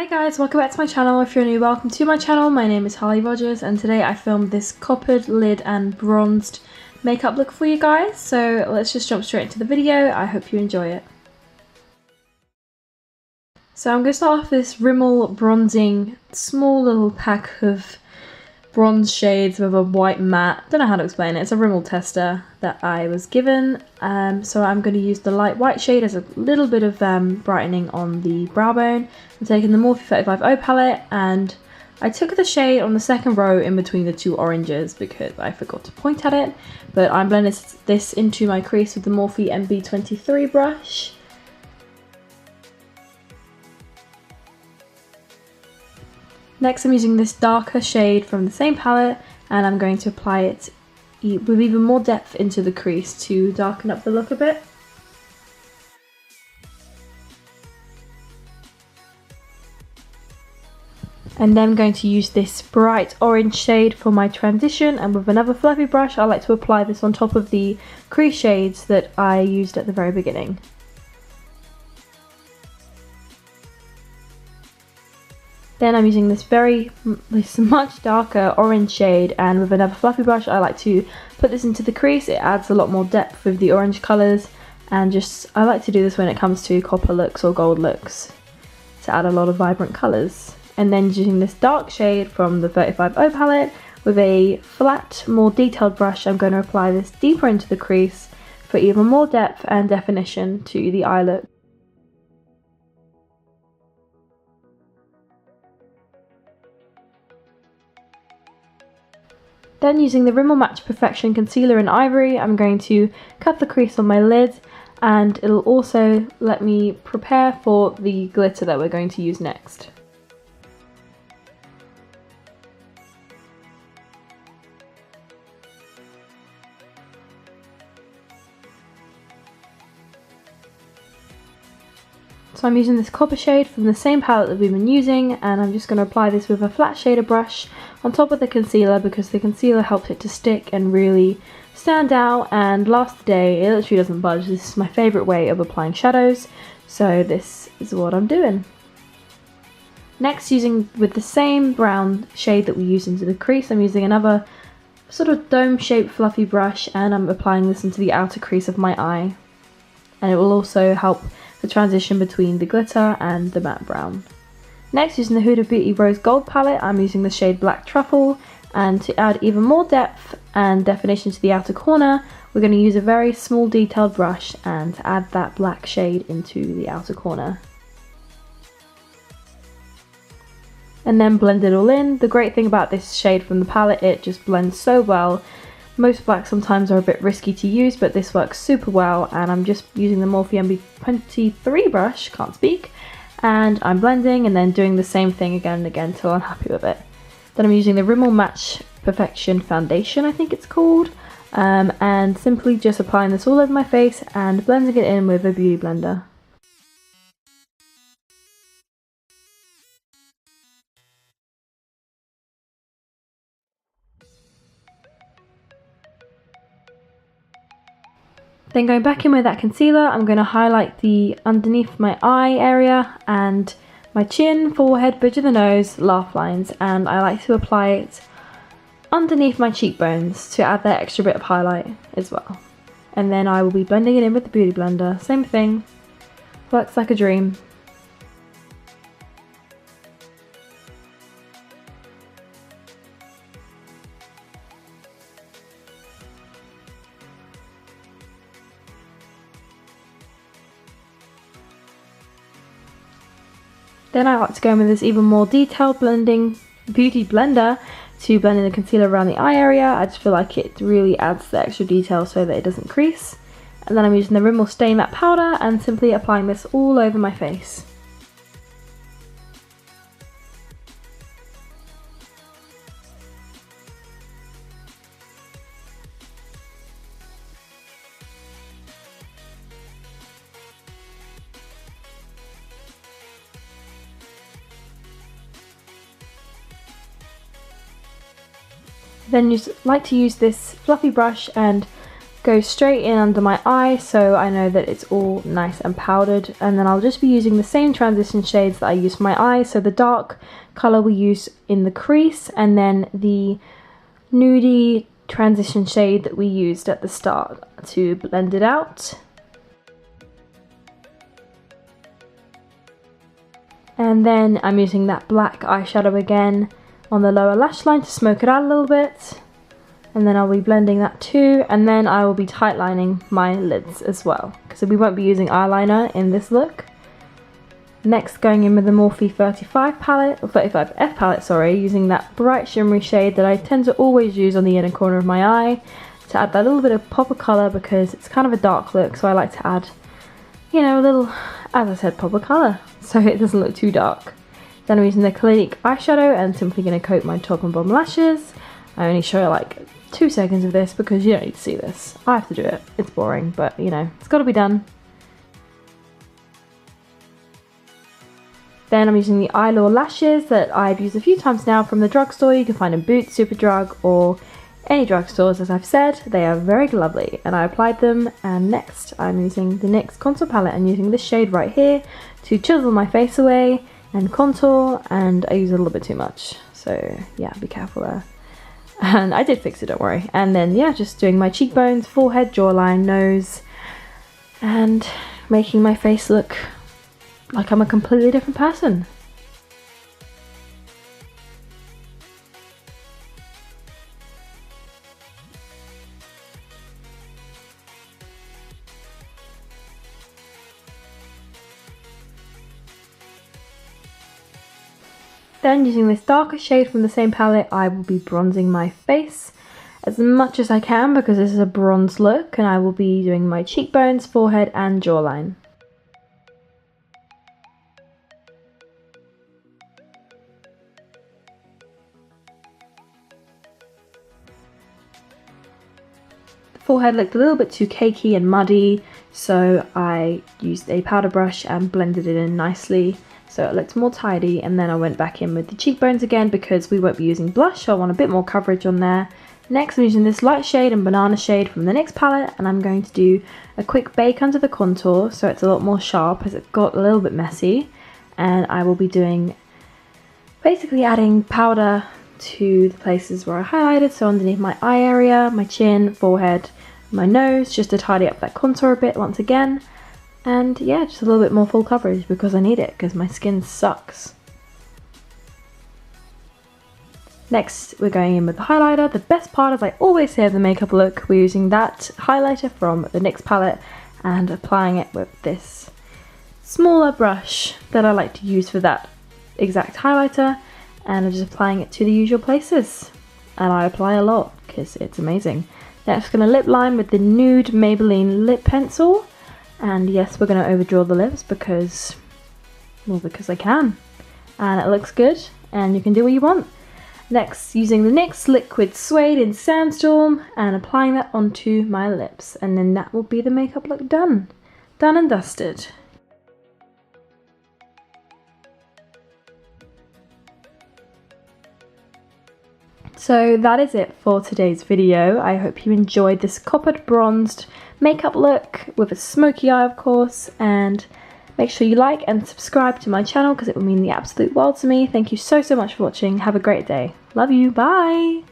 guys, welcome back to my channel. If you're new, welcome to my channel. My name is Harlie Rogers and today I filmed this coppered lid and bronzed makeup look for you guys. So let's just jump straight into the video. I hope you enjoy it. So I'm going to start off this Rimmel bronzing small little pack of bronze shades with a white matte. Don't know how to explain it. It's a Rimmel tester that I was given. So I'm going to use the light white shade as a little bit of brightening on the brow bone. I'm taking the Morphe 35O palette and I took the shade on the second row in between the two oranges because I forgot to point at it. But I'm blending this into my crease with the Morphe MB23 brush. Next I'm using this darker shade from the same palette and I'm going to apply it with even more depth into the crease to darken up the look a bit. And then I'm going to use this bright orange shade for my transition, and with another fluffy brush I like to apply this on top of the crease shades that I used at the very beginning. Then I'm using this much darker orange shade, and with another fluffy brush I like to put this into the crease. It adds a lot more depth with the orange colours, and I like to do this when it comes to copper looks or gold looks to add a lot of vibrant colours. And then using this dark shade from the 35O palette with a flat, more detailed brush, I'm going to apply this deeper into the crease for even more depth and definition to the eye look. Then using the Rimmel Match Perfection Concealer in Ivory, I'm going to cut the crease on my lid, and it'll also let me prepare for the glitter that we're going to use next. So I'm using this copper shade from the same palette that we've been using, and I'm just going to apply this with a flat shader brush on top of the concealer because the concealer helps it to stick and really stand out and last the day. It literally doesn't budge. This is my favourite way of applying shadows, so this is what I'm doing. Next, using with the same brown shade that we used into the crease, I'm using another sort of dome-shaped fluffy brush and I'm applying this into the outer crease of my eye. And it will also help the transition between the glitter and the matte brown. Next, using the Huda Beauty Rose Gold palette, I'm using the shade Black Truffle, and to add even more depth and definition to the outer corner, we're going to use a very small detailed brush and add that black shade into the outer corner. And then blend it all in. The great thing about this shade from the palette, it just blends so well. Most blacks sometimes are a bit risky to use, but this works super well, and I'm just using the Morphe MB23 brush, can't speak, and I'm blending and then doing the same thing again and again till I'm happy with it. Then I'm using the Rimmel Match Perfection Foundation, I think it's called, and simply just applying this all over my face and blending it in with a beauty blender. Then going back in with that concealer, I'm going to highlight the underneath my eye area and my chin, forehead, bridge of the nose, laugh lines, and I like to apply it underneath my cheekbones to add that extra bit of highlight as well. And then I will be blending it in with the beauty blender. Same thing, works like a dream. Then I like to go in with this even more detailed blending beauty blender to blend in the concealer around the eye area. I just feel like it really adds the extra detail so that it doesn't crease. And then I'm using the Rimmel Stay Matte powder and simply applying this all over my face. Then you like to use this fluffy brush and go straight in under my eye so I know that it's all nice and powdered, and then I'll just be using the same transition shades that I use for my eyes. So the dark colour we use in the crease, and then the nudie transition shade that we used at the start to blend it out. And then I'm using that black eyeshadow again on the lower lash line to smoke it out a little bit. And then I'll be blending that too, and then I will be tightlining my lids as well, because we won't be using eyeliner in this look. Next, going in with the Morphe 35 palette, or 35F palette, sorry, using that bright shimmery shade that I tend to always use on the inner corner of my eye to add that little bit of pop of colour, because it's kind of a dark look, so I like to add, you know, a little, as I said, pop of colour, so it doesn't look too dark. Then I'm using the Clinique eyeshadow and simply going to coat my top and bottom lashes. I only show like 2 seconds of this because you don't need to see this. I have to do it. It's boring, but you know, it's got to be done. Then I'm using the Eyelure lashes that I've used a few times now from the drugstore. You can find in Boots, Superdrug, or any drugstores, as I've said. They are very lovely, and I applied them. And next, I'm using the NYX contour palette and using this shade right here to chisel my face away and contour. And I use a little bit too much, so yeah, be careful there. And I did fix it, don't worry. And then yeah, just doing my cheekbones, forehead, jawline, nose, and making my face look like I'm a completely different person. Then, using this darker shade from the same palette, I will be bronzing my face as much as I can because this is a bronze look, and I will be doing my cheekbones, forehead and jawline. The forehead looked a little bit too cakey and muddy, so I used a powder brush and blended it in nicely so it looked more tidy, and then I went back in with the cheekbones again because we won't be using blush, so I want a bit more coverage on there. Next, I'm using this light shade and banana shade from the NYX palette, and I'm going to do a quick bake under the contour so it's a lot more sharp as it got a little bit messy. And I will be doing, basically adding powder to the places where I highlighted, so underneath my eye area, my chin, forehead, my nose, just to tidy up that contour a bit once again. And yeah, just a little bit more full coverage because I need it, because my skin sucks. Next, we're going in with the highlighter. The best part, as I always say of the makeup look, we're using that highlighter from the NYX palette and applying it with this smaller brush that I like to use for that exact highlighter, and I'm just applying it to the usual places. And I apply a lot because it's amazing. Next, I'm going to lip line with the nude Maybelline lip pencil. And yes, we're going to overdraw the lips because, well, because I can. And it looks good, and you can do what you want. Next, using the NYX Liquid Suede in Sandstorm and applying that onto my lips. And then that will be the makeup look done. Done and dusted. So that is it for today's video. I hope you enjoyed this coppered bronzed makeup look with a smoky eye, of course, and make sure you like and subscribe to my channel because it will mean the absolute world to me. Thank you so much for watching. Have a great day. Love you. Bye.